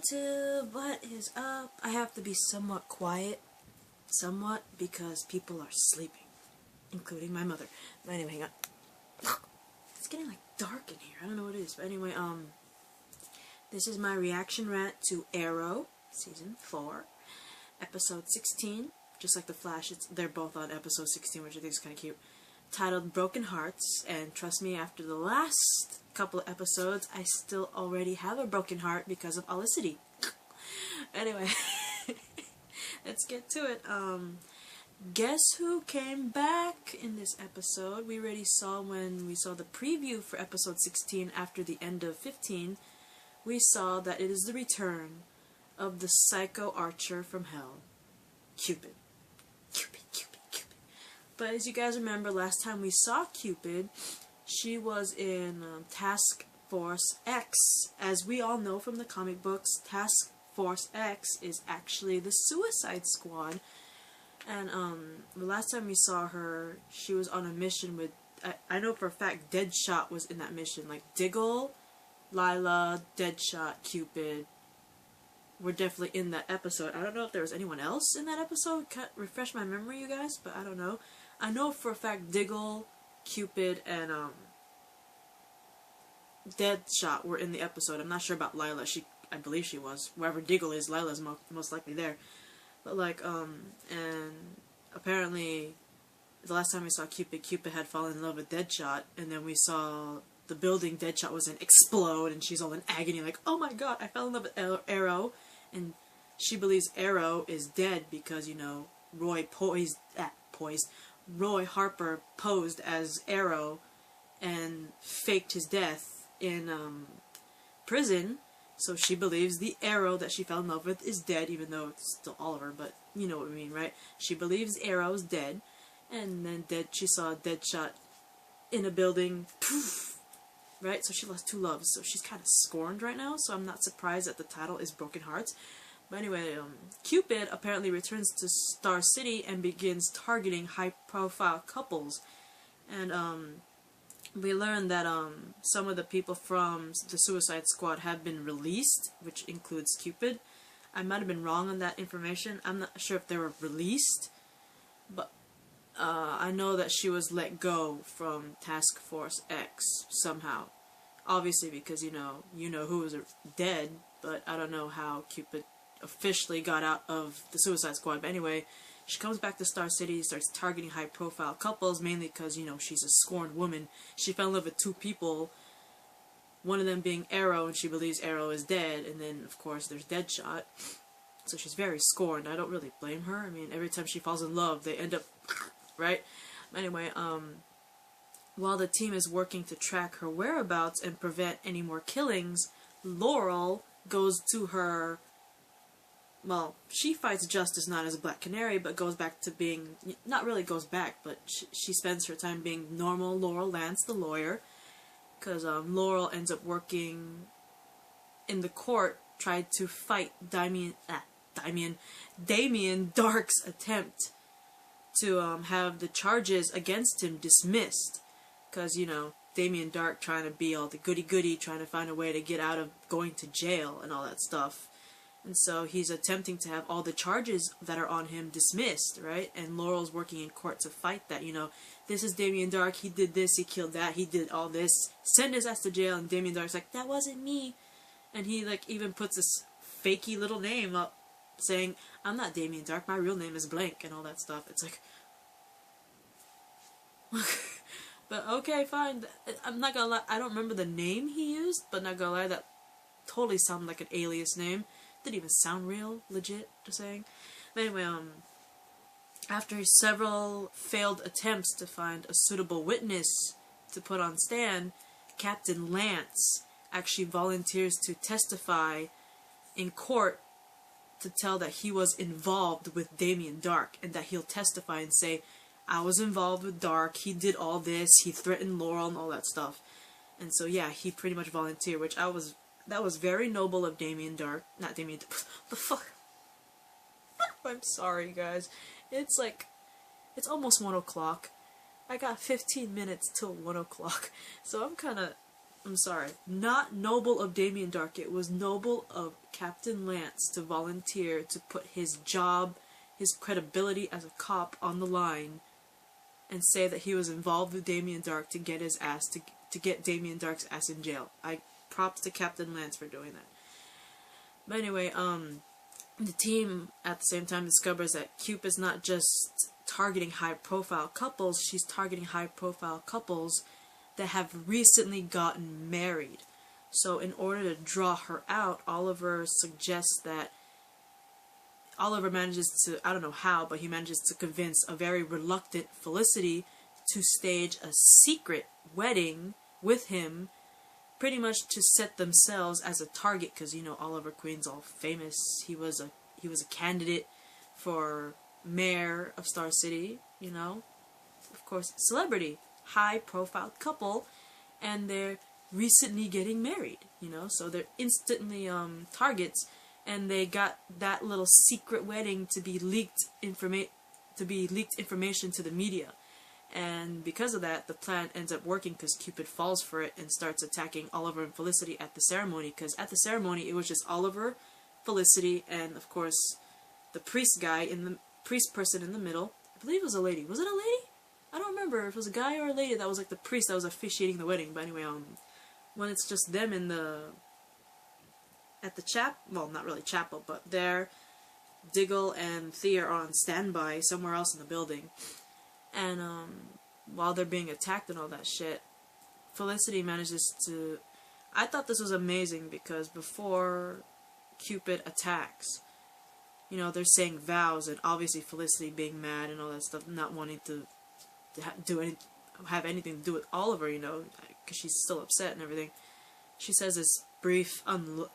YouTube, what is up? I have to be somewhat quiet, because people are sleeping, including my mother. But anyway, hang on. It's getting like dark in here. I don't know what it is, but anyway, this is my reaction rant to Arrow, season 4, episode 16. Just like the Flash, they're both on episode 16, which I think is kind of cute. Titled Broken Hearts, and trust me, after the last couple of episodes, I still already have a broken heart because of Olicity. Anyway, let's get to it. Guess who came back in this episode? We already saw when we saw the preview for episode 16 after the end of 15. We saw that it is the return of the psycho archer from hell, Cupid. But as you guys remember, last time we saw Cupid, she was in Task Force X. As we all know from the comic books, Task Force X is actually the Suicide Squad. And the last time we saw her, she was on a mission with, I know for a fact Deadshot was in that mission. Like Diggle, Lila, Deadshot, Cupid were definitely in that episode. I don't know if there was anyone else in that episode. Refresh my memory, you guys, but I don't know. I know for a fact Diggle, Cupid, and Deadshot were in the episode. I'm not sure about Lila. I believe she was. Wherever Diggle is, Lila's most likely there. But like, and apparently the last time we saw Cupid, Cupid had fallen in love with Deadshot, and then we saw the building Deadshot was in explode, and she's all in agony, like, oh my god, I fell in love with Arrow, and she believes Arrow is dead because, you know, Roy Harper posed as Arrow and faked his death in prison, so she believes the Arrow that she fell in love with is dead, even though it's still Oliver, but you know what I mean, right? She believes Arrow is dead, and then she saw Deadshot in a building, poof, right? So she lost two loves, so she's kind of scorned right now, so I'm not surprised that the title is Broken Hearts. But anyway, Cupid apparently returns to Star City and begins targeting high-profile couples. And we learned that some of the people from the Suicide Squad have been released, which includes Cupid. I might have been wrong on that information. I'm not sure if they were released, but I know that she was let go from Task Force X somehow. Obviously, because you know who was dead, but I don't know how Cupid officially got out of the Suicide Squad. But anyway, she comes back to Star City, starts targeting high-profile couples, mainly because, you know, she's a scorned woman. She fell in love with two people, one of them being Arrow, and she believes Arrow is dead, and then, of course, there's Deadshot. So she's very scorned. I don't really blame her. I mean, every time she falls in love, they end up, right? Anyway, while the team is working to track her whereabouts and prevent any more killings, Laurel goes to her. Well, she fights justice not as a Black Canary, but goes back to being, not really goes back, but she spends her time being normal Laurel Lance, the lawyer, because Laurel ends up working in the court, tried to fight Damien Dark's attempt to have the charges against him dismissed, because, you know, Damien Dark trying to be all the goody-goody, trying to find a way to get out of going to jail and all that stuff. And so he's attempting to have all the charges that are on him dismissed, right? And Laurel's working in court to fight that, you know. This is Damien Dark, he did this, he killed that, he did all this. Send his ass to jail, and Damien Dark's like, that wasn't me. And he, like, even puts this fakey little name up, saying, I'm not Damien Dark, my real name is blank, and all that stuff. It's like... But okay, fine. I'm not gonna lie, I don't remember the name he used, but not gonna lie, that totally sounded like an alias name. Didn't even sound real, legit, just saying. But anyway, after several failed attempts to find a suitable witness to put on stand, Captain Lance actually volunteers to testify in court to tell that he was involved with Damien Dark, and that he'll testify and say, I was involved with Dark, he did all this, he threatened Laurel and all that stuff. And so yeah, he pretty much volunteered, which that was very noble of Damien Dark. Not Damien Dark. The fuck? I'm sorry, guys. It's like, it's almost 1 o'clock. I got 15 minutes till 1 o'clock. So I'm kind of I'm sorry, not noble of Damien Dark, it was noble of Captain Lance to volunteer to put his job, his credibility as a cop on the line, and say that he was involved with Damien Dark to get his ass, to get Damien Dark's ass in jail. Props to Captain Lance for doing that. But anyway, the team at the same time discovers that Cupid's not just targeting high-profile couples, she's targeting high-profile couples that have recently gotten married. So in order to draw her out, Oliver manages to, I don't know how, but he manages to convince a very reluctant Felicity to stage a secret wedding with him, pretty much to set themselves as a target, because, you know, Oliver Queen's all famous. He was a candidate for mayor of Star City, you know. Of course, celebrity, high-profile couple, and they're recently getting married, you know, so they're instantly targets, and they got that little secret wedding to be leaked information to the media. And because of that, the plan ends up working, because Cupid falls for it and starts attacking Oliver and Felicity at the ceremony, because at the ceremony it was just Oliver, Felicity, and of course the priest person in the middle. I believe it was a lady. Was it a lady? I don't remember if it was a guy or a lady that was like the priest that was officiating the wedding. But anyway, when it's just them at the well, not really chapel, but there, Diggle and Thea are on standby somewhere else in the building. And while they're being attacked and all that shit, Felicity manages to... I thought this was amazing, because before Cupid attacks, you know, they're saying vows, and obviously Felicity being mad and all that stuff, not wanting to have anything to do with Oliver, you know, because she's still upset and everything. She says this brief,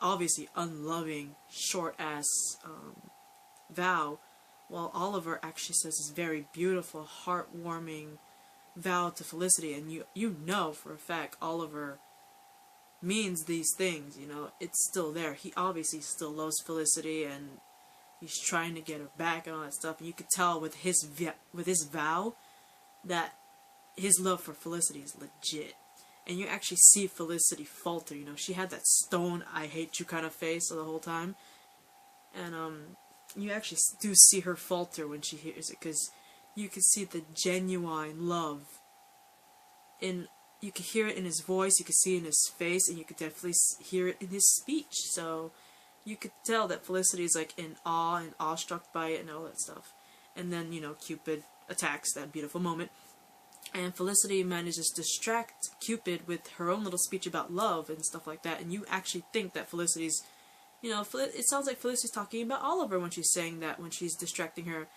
obviously unloving, short-ass vow, while Oliver actually says this very beautiful, heartwarming vow to Felicity, and you know for a fact Oliver means these things, you know, it's still there. He obviously still loves Felicity, and he's trying to get her back and all that stuff, and you could tell with his vow that his love for Felicity is legit. And you actually see Felicity falter, you know, she had that stone I hate you kind of face the whole time, and you actually do see her falter when she hears it, because you can see the genuine love you can hear it in his voice, you can see it in his face, and you could definitely hear it in his speech. So you could tell that Felicity is like in awe and awestruck by it and all that stuff. And then, you know, Cupid attacks that beautiful moment, and Felicity manages to distract Cupid with her own little speech about love and stuff like that, and you actually think that Felicity's, you know, it sounds like Felicity's talking about Oliver when she's saying that, when she's distracting her.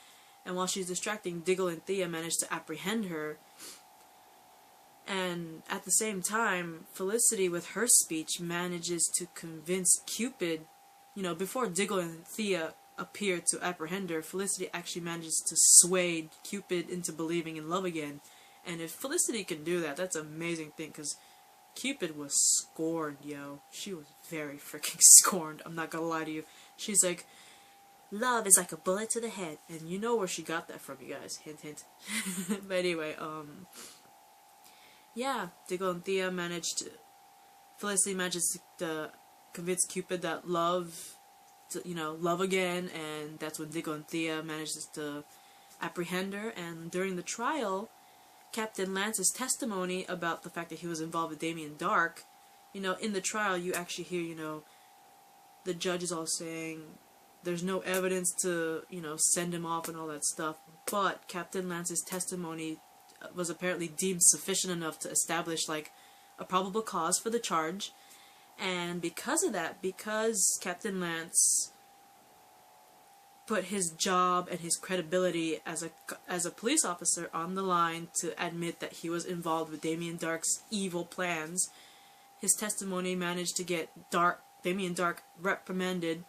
And while she's distracting, Diggle and Thea manage to apprehend her. And at the same time, Felicity, with her speech, manages to convince Cupid, you know, before Diggle and Thea appear to apprehend her, Felicity actually manages to sway Cupid into believing in love again. And if Felicity can do that, that's an amazing thing, because Cupid was scorned, yo. She was very freaking scorned, I'm not gonna lie to you. She's like, love is like a bullet to the head. And you know where she got that from, you guys. Hint, hint. But anyway, yeah, Diggle and Thea Felicity manages to convince Cupid that love again, and that's when Diggle and Thea manages to apprehend her. And during the trial, Captain Lance's testimony about the fact that he was involved with Damien Dark, you know, in the trial you actually hear, you know, the judges all saying there's no evidence to, you know, send him off and all that stuff, but Captain Lance's testimony was apparently deemed sufficient enough to establish, like, a probable cause for the charge. And because of that, because Captain Lance put his job and his credibility as a police officer on the line to admit that he was involved with Damien Dark's evil plans, his testimony managed to get Damien Dark remanded,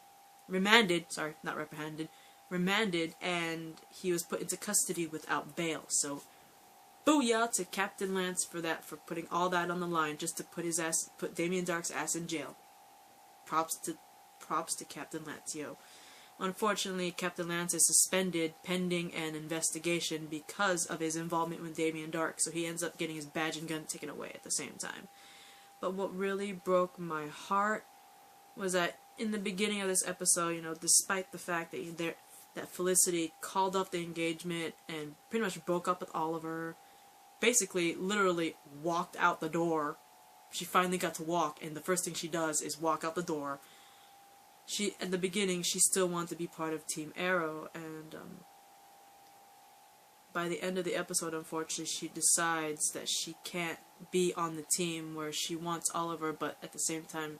and he was put into custody without bail. So booyah to Captain Lance for that, for putting all that on the line just to put Damien Dark's ass in jail. Props to Captain Lance, yo. Unfortunately, Captain Lance is suspended pending an investigation because of his involvement with Damien Dark, so he ends up getting his badge and gun taken away at the same time. But what really broke my heart was that in the beginning of this episode, you know, despite the fact that that Felicity called off the engagement and pretty much broke up with Oliver, basically, literally walked out the door. She finally got to walk, and the first thing she does is walk out the door. At the beginning, she still wanted to be part of Team Arrow, and by the end of the episode, unfortunately, she decides that she can't be on the team where she wants Oliver, but at the same time,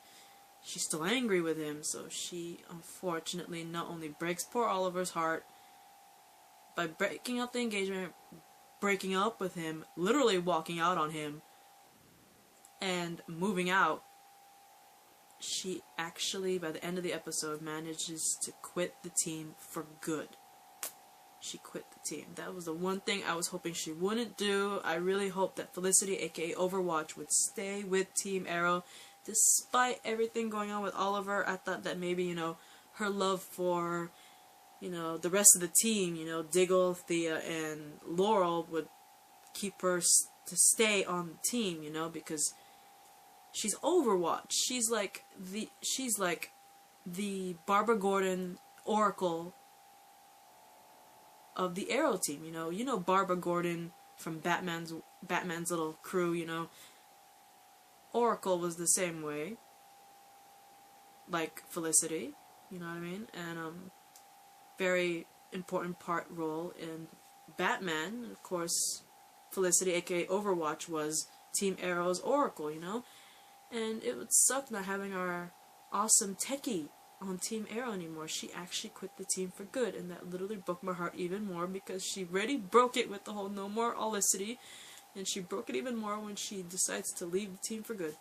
she's still angry with him, so she, unfortunately, not only breaks poor Oliver's heart by breaking up the engagement, breaking up with him, literally walking out on him, and moving out, she actually, by the end of the episode, manages to quit the team for good. She quit the team. That was the one thing I was hoping she wouldn't do. I really hope that Felicity, aka Overwatch, would stay with Team Arrow. Despite everything going on with Oliver, I thought that maybe, you know, her love for, you know, the rest of the team, you know, Diggle, Thea, and Laurel would keep her to stay on the team, you know, because she's Overwatch. She's like the Barbara Gordon Oracle of the Arrow team, you know. You know Barbara Gordon from Batman's little crew, you know. Oracle was the same way, like Felicity, you know what I mean? And very important role in Batman. Of course, Felicity, aka Overwatch, was Team Arrow's Oracle, you know? And it would suck not having our awesome techie on Team Arrow anymore. She actually quit the team for good, and that literally broke my heart even more because she already broke it with the whole no more Olicity, and she broke it even more when she decides to leave the team for good.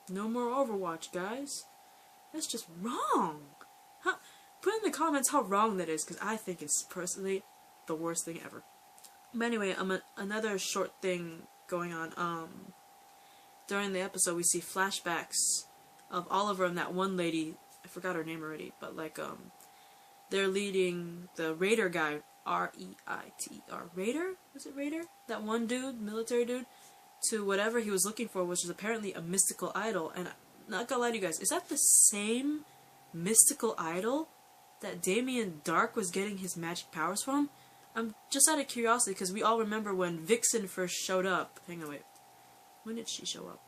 No more Overwatch, guys. That's just wrong. Put in the comments how wrong that is, because I think it's personally the worst thing ever. But anyway, another short thing going on. During the episode, we see flashbacks of Oliver and that one lady. I forgot her name already, but like they're leading the Raider guy, R-E-I-T-E-R, Raider? Was it Raider? That one dude, military dude, to whatever he was looking for, which was apparently a mystical idol. And I'm not gonna lie to you guys, is that the same mystical idol that Damien Dark was getting his magic powers from? I'm just out of curiosity, because we all remember when Vixen first showed up. Hang on, wait. When did she show up?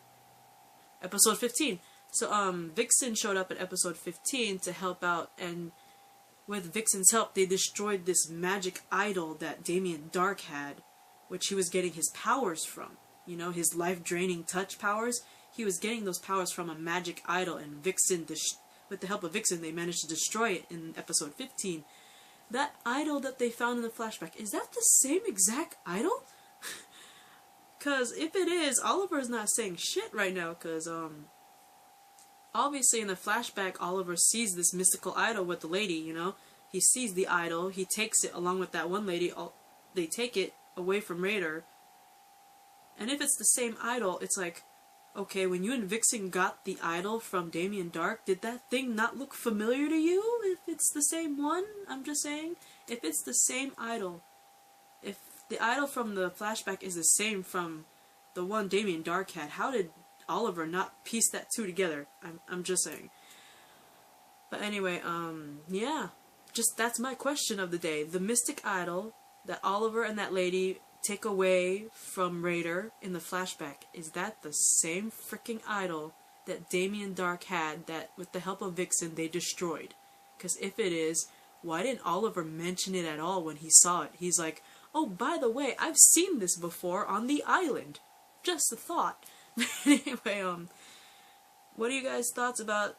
Episode 15. So, Vixen showed up in episode 15 to help out, and with Vixen's help, they destroyed this magic idol that Damien Dark had, which he was getting his powers from. You know, his life-draining touch powers. He was getting those powers from a magic idol, and Vixen, with the help of Vixen, they managed to destroy it in episode 15. That idol that they found in the flashback, is that the same exact idol? Because if it is, Oliver's not saying shit right now, because, obviously in the flashback, Oliver sees this mystical idol with the lady, you know? He sees the idol, he takes it along with that one lady, they take it away from Raider. And if it's the same idol, it's like, okay, when you and Vixen got the idol from Damien Dark, did that thing not look familiar to you? If it's the same one? I'm just saying. If it's the same idol, if the idol from the flashback is the same from the one Damien Dark had, how did Oliver not piece that two together? I'm just saying. But anyway, yeah. Just, that's my question of the day. The mystic idol that Oliver and that lady take away from Raider in the flashback, is that the same freaking idol that Damien Dark had that, with the help of Vixen, they destroyed? Because if it is, why didn't Oliver mention it at all when he saw it? He's like, oh, by the way, I've seen this before on the island. Just a thought. Anyway, what are you guys' thoughts about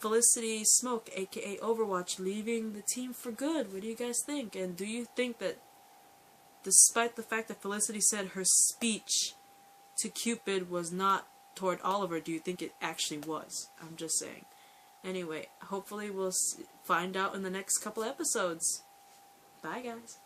Felicity Smoke, aka Overwatch, leaving the team for good? What do you guys think? And do you think that, despite the fact that Felicity said her speech to Cupid was not toward Oliver, do you think it actually was? I'm just saying. Anyway, hopefully we'll find out in the next couple episodes. Bye, guys.